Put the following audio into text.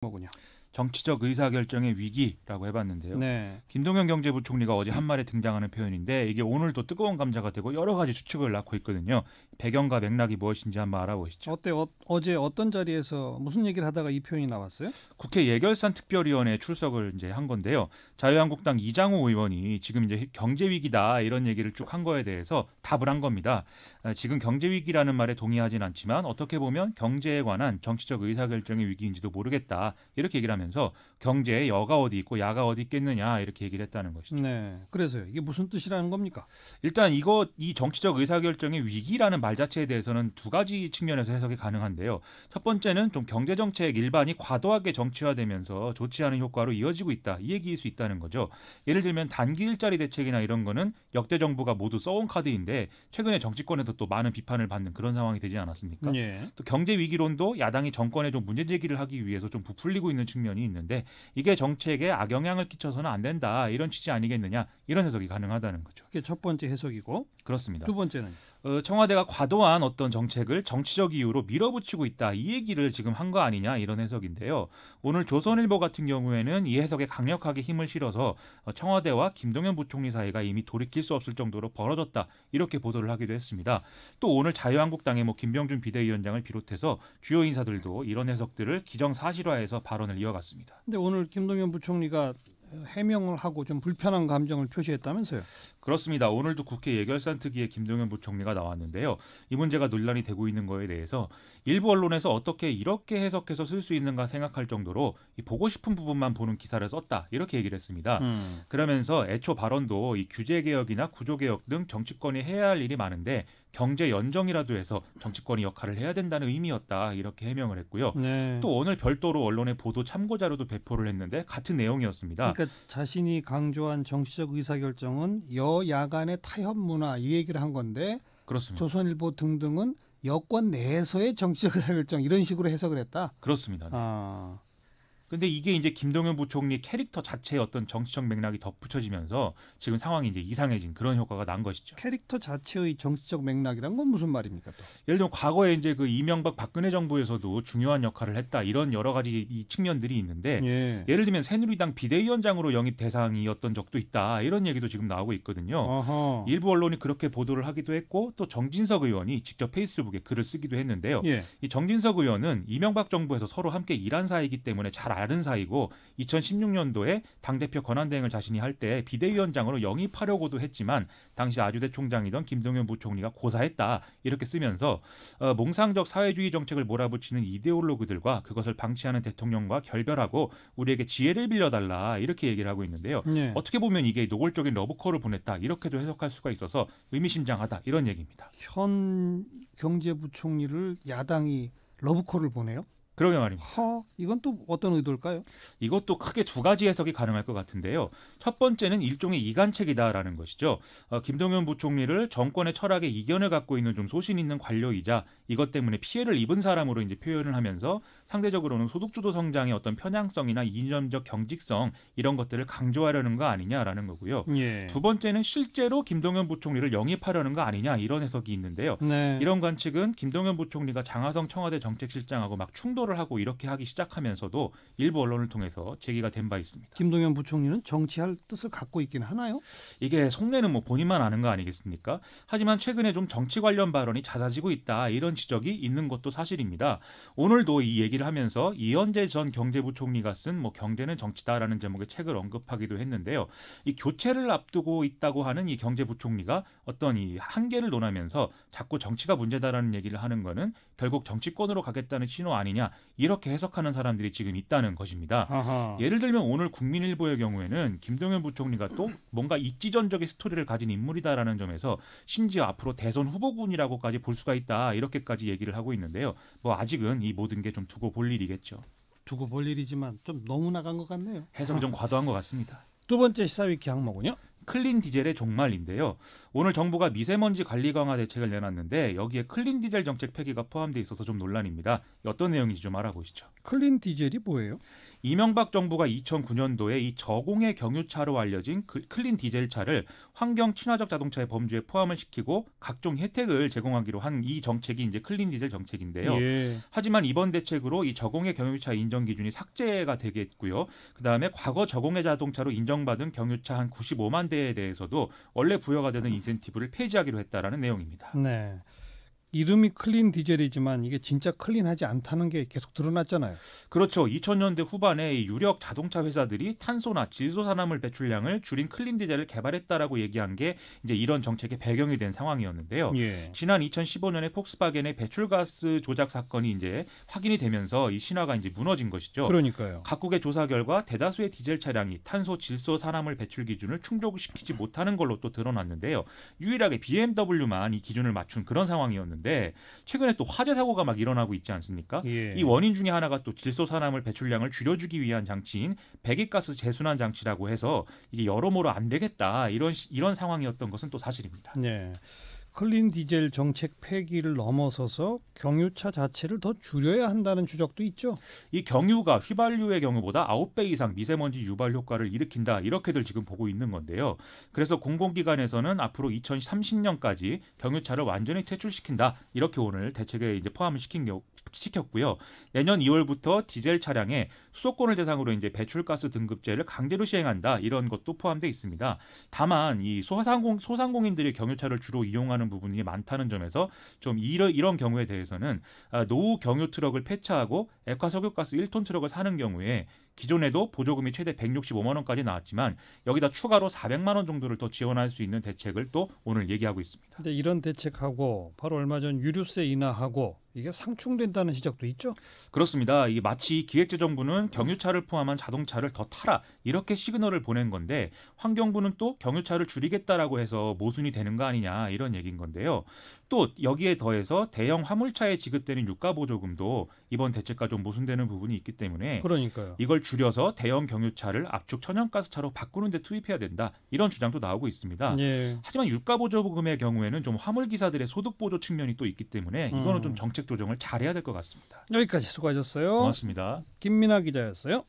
뭐군요. 정치적 의사결정의 위기라고 해봤는데요. 네. 김동연 경제부총리가 어제 한 말에 등장하는 표현인데 이게 오늘도 뜨거운 감자가 되고 여러 가지 추측을 낳고 있거든요. 배경과 맥락이 무엇인지 한번 알아보시죠. 어제 어떤 자리에서 무슨 얘기를 하다가 이 표현이 나왔어요? 국회 예결산 특별위원회에 출석을 이제 한 건데요. 자유한국당 이장우 의원이 지금 이제 경제 위기다 이런 얘기를 쭉 한 거에 대해서 답을 한 겁니다. 지금 경제 위기라는 말에 동의하진 않지만 어떻게 보면 경제에 관한 정치적 의사결정의 위기인지도 모르겠다 이렇게 얘기를 하면서 경제에 여가 어디 있고 야가 어디 있겠느냐 이렇게 얘기를 했다는 것이죠. 네. 그래서요. 이게 무슨 뜻이라는 겁니까? 일단 이 정치적 의사결정의 위기라는 말 자체에 대해서는 두 가지 측면에서 해석이 가능한데요. 첫 번째는 좀 경제정책 일반이 과도하게 정치화되면서 좋지 않은 효과로 이어지고 있다. 이 얘기일 수 있다는 거죠. 예를 들면 단기 일자리 대책이나 이런 거는 역대 정부가 모두 써온 카드인데 최근에 정치권에서 또 많은 비판을 받는 그런 상황이 되지 않았습니까? 예. 또 경제 위기론도 야당이 정권에 좀 문제 제기를 하기 위해서 좀 부풀리고 있는 측면이 있는데 이게 정책에 악영향을 끼쳐서는 안 된다. 이런 취지 아니겠느냐. 이런 해석이 가능하다는 거죠. 그게 첫 번째 해석이고 그렇습니다. 두 번째는 청와대가 과도한 어떤 정책을 정치적 이유로 밀어붙이고 있다. 이 얘기를 지금 한 거 아니냐 이런 해석인데요. 오늘 조선일보 같은 경우에는 이 해석에 강력하게 힘을 실어서 청와대와 김동연 부총리 사이가 이미 돌이킬 수 없을 정도로 벌어졌다. 이렇게 보도를 하기도 했습니다. 또 오늘 자유한국당의 김병준 비대위원장을 비롯해서 주요 인사들도 이런 해석들을 기정사실화해서 발언을 이어갔습니다. 근데 오늘 김동연 부총리가 해명을 하고 좀 불편한 감정을 표시했다면서요? 그렇습니다. 오늘도 국회 예결산 특위에 김동연 부총리가 나왔는데요. 이 문제가 논란이 되고 있는 거에 대해서 일부 언론에서 어떻게 이렇게 해석해서 쓸 수 있는가 생각할 정도로 이 보고 싶은 부분만 보는 기사를 썼다. 이렇게 얘기를 했습니다. 그러면서 애초 발언도 이 규제개혁이나 구조개혁 등 정치권이 해야 할 일이 많은데 경제 연정이라도 해서 정치권이 역할을 해야 된다는 의미였다. 이렇게 해명을 했고요. 네. 또 오늘 별도로 언론의 보도 참고 자료도 배포를 했는데 같은 내용이었습니다. 그러니까 자신이 강조한 정치적 의사결정은 여야 간의 타협 문화 이 얘기를 한 건데 그렇습니다. 조선일보 등등은 여권 내에서의 정치적 의사결정 이런 식으로 해석을 했다. 그렇습니다. 아. 근데 이게 이제 김동연 부총리 캐릭터 자체의 어떤 정치적 맥락이 덧붙여지면서 지금 상황이 이제 이상해진 그런 효과가 난 것이죠. 캐릭터 자체의 정치적 맥락이란 건 무슨 말입니까 또? 예를 들면 과거에 이제 그 이명박 박근혜 정부에서도 중요한 역할을 했다 이런 여러 가지 이 측면들이 있는데 예. 예를 들면 새누리당 비대위원장으로 영입 대상이었던 적도 있다 이런 얘기도 지금 나오고 있거든요. 어허. 일부 언론이 그렇게 보도를 하기도 했고 또 정진석 의원이 직접 페이스북에 글을 쓰기도 했는데요. 예. 이 정진석 의원은 이명박 정부에서 서로 함께 일한 사이이기 때문에 잘 아는 사이고 2016년도에 당대표 권한대행을 자신이 할 때 비대위원장으로 영입하려고도 했지만 당시 아주대 총장이던 김동연 부총리가 고사했다 이렇게 쓰면서 몽상적 사회주의 정책을 몰아붙이는 이데올로그들과 그것을 방치하는 대통령과 결별하고 우리에게 지혜를 빌려달라 이렇게 얘기를 하고 있는데요. 예. 어떻게 보면 이게 노골적인 러브콜을 보냈다 이렇게도 해석할 수가 있어서 의미심장하다 이런 얘기입니다. 현 경제부총리를 야당이 러브콜을 보내요? 그러게 말입니다. 이건 또 어떤 의도일까요? 이것도 크게 두 가지 해석이 가능할 것 같은데요. 첫 번째는 일종의 이간책이다라는 것이죠. 김동연 부총리를 정권의 철학에 이견을 갖고 있는 좀 소신 있는 관료이자 이것 때문에 피해를 입은 사람으로 이제 표현을 하면서 상대적으로는 소득주도 성장의 어떤 편향성이나 이념적 경직성 이런 것들을 강조하려는 거 아니냐라는 거고요. 예. 두 번째는 실제로 김동연 부총리를 영입하려는 거 아니냐 이런 해석이 있는데요. 네. 이런 관측은 김동연 부총리가 장하성 청와대 정책실장하고 막 충돌을 하고 이렇게 하기 시작하면서도 일부 언론을 통해서 제기가 된 바 있습니다. 김동연 부총리는 정치할 뜻을 갖고 있긴 하나요? 이게 속내는 본인만 아는 거 아니겠습니까? 하지만 최근에 좀 정치 관련 발언이 잦아지고 있다 이런 지적이 있는 것도 사실입니다. 오늘도 이 얘기를 하면서 이현재 전 경제부총리가 쓴 경제는 정치다라는 제목의 책을 언급하기도 했는데요. 이 교체를 앞두고 있다고 하는 이 경제부총리가 어떤 이 한계를 논하면서 자꾸 정치가 문제다라는 얘기를 하는 거는 결국 정치권으로 가겠다는 신호 아니냐 이렇게 해석하는 사람들이 지금 있다는 것입니다. 아하. 예를 들면 오늘 국민일보의 경우에는 김동연 부총리가 또 뭔가 입지전적인 스토리를 가진 인물이다라는 점에서 심지어 앞으로 대선 후보군이라고까지 볼 수가 있다 이렇게까지 얘기를 하고 있는데요. 아직은 이 모든 게 좀 두고 볼 일이겠죠. 두고 볼 일이지만 좀 너무 나간 것 같네요. 해석이 좀 과도한 것 같습니다. 두 번째 시사위키 항목은요? 클린 디젤의 종말인데요. 오늘 정부가 미세먼지 관리 강화 대책을 내놨는데 여기에 클린 디젤 정책 폐기가 포함돼 있어서 좀 논란입니다. 어떤 내용인지 좀 알아보시죠. 클린 디젤이 뭐예요? 이명박 정부가 2009년도에 이 저공해 경유차로 알려진 클린 디젤차를 환경 친화적 자동차의 범주에 포함을 시키고 각종 혜택을 제공하기로 한 이 정책이 이제 클린 디젤 정책인데요. 예. 하지만 이번 대책으로 이 저공해 경유차 인정 기준이 삭제가 되겠고요. 그다음에 과거 저공해 자동차로 인정받은 경유차 한 95만 대에 대해서도 원래 부여가 되는 인센티브를 폐지하기로 했다라는 내용입니다. 네. 이름이 클린 디젤이지만 이게 진짜 클린하지 않다는 게 계속 드러났잖아요. 그렇죠. 2000년대 후반에 이 유력 자동차 회사들이 탄소나 질소산화물 배출량을 줄인 클린 디젤을 개발했다라고 얘기한 게 이제 이런 정책의 배경이 된 상황이었는데요. 예. 지난 2015년에 폭스바겐의 배출가스 조작 사건이 이제 확인이 되면서 이 신화가 이제 무너진 것이죠. 그러니까요. 각국의 조사 결과 대다수의 디젤 차량이 탄소 질소 산화물 배출 기준을 충족시키지 못하는 걸로 또 드러났는데요. 유일하게 BMW만 이 기준을 맞춘 그런 상황이었는데 최근에 또 화재 사고가 막 일어나고 있지 않습니까? 예. 이 원인 중에 하나가 또 질소 산화물 배출량을 줄여주기 위한 장치인 배기가스 재순환 장치라고 해서 이게 여러모로 안 되겠다 이런 상황이었던 것은 또 사실입니다. 네. 클린 디젤 정책 폐기를 넘어서서 경유차 자체를 더 줄여야 한다는 주장도 있죠. 이 경유가 휘발유의 경우보다 9배 이상 미세먼지 유발 효과를 일으킨다 이렇게들 지금 보고 있는 건데요. 그래서 공공기관에서는 앞으로 2030년까지 경유차를 완전히 퇴출시킨다 이렇게 오늘 대책에 이제 포함을 시켰고요. 내년 2월부터 디젤 차량에 수도권을 대상으로 이제 배출가스 등급제를 강제로 시행한다 이런 것도 포함되어 있습니다. 다만 이 소상공인들이 경유차를 주로 이용하는 부분이 많다는 점에서 좀 이런 경우에 대해서는 노후 경유 트럭을 폐차하고 액화 석유가스 1톤 트럭을 사는 경우에 기존에도 보조금이 최대 165만 원까지 나왔지만 여기다 추가로 400만 원 정도를 더 지원할 수 있는 대책을 또 오늘 얘기하고 있습니다. 근데 이런 대책하고 바로 얼마 전 유류세 인하하고 이게 상충된다는 지적도 있죠. 그렇습니다. 이 마치 기획재정부는 경유차를 포함한 자동차를 더 타라 이렇게 시그널을 보낸 건데 환경부는 또 경유차를 줄이겠다라고 해서 모순이 되는 거 아니냐 이런 얘기인 건데요. 또 여기에 더해서 대형 화물차에 지급되는 유가 보조금도 이번 대책과 좀 모순되는 부분이 있기 때문에 그러니까요. 이걸 줄여서 대형 경유차를 압축 천연가스차로 바꾸는 데 투입해야 된다 이런 주장도 나오고 있습니다. 예. 하지만 유가 보조금의 경우에는 좀 화물 기사들의 소득 보조 측면이 또 있기 때문에 이거는 좀 정책 조정을 잘해야 될 것 같습니다. 여기까지 수고하셨어요. 고맙습니다. 김민아 기자였어요.